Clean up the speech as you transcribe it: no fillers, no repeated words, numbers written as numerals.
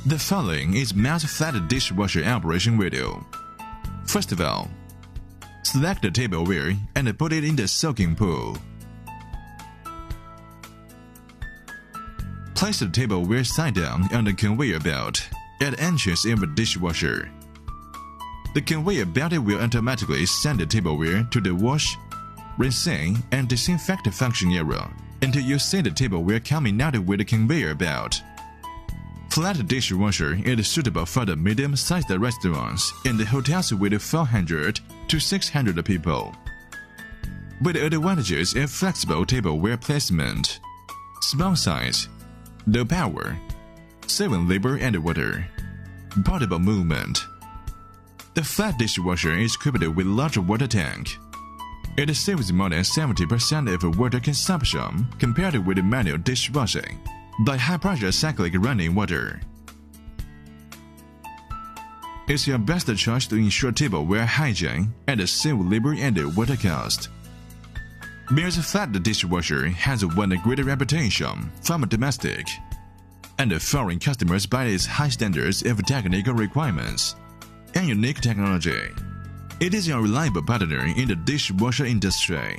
The following is Mayers Flight Dishwasher operation video. First of all, select the tableware and put it in the soaking pool. Place the tableware side down on the conveyor belt at the entrance of the dishwasher. The conveyor belt will automatically send the tableware to the wash, rinsing, and disinfect function area until you see the tableware coming out with the conveyor belt. Flight dishwasher is suitable for the medium-sized restaurants and the hotels with 400 to 600 people. With the advantages of flexible tableware placement, small size, low power, saving labor and water, portable movement. The flat dishwasher is equipped with large water tank. It saves more than 70% of water consumption compared with manual dishwashing by high-pressure cyclic running water. It's your best choice to ensure tableware hygiene and save labor and water cost. Mayers Flight Dishwasher has won a great reputation from domestic and foreign customers by its high standards of technical requirements and unique technology. It is a reliable partner in the dishwasher industry.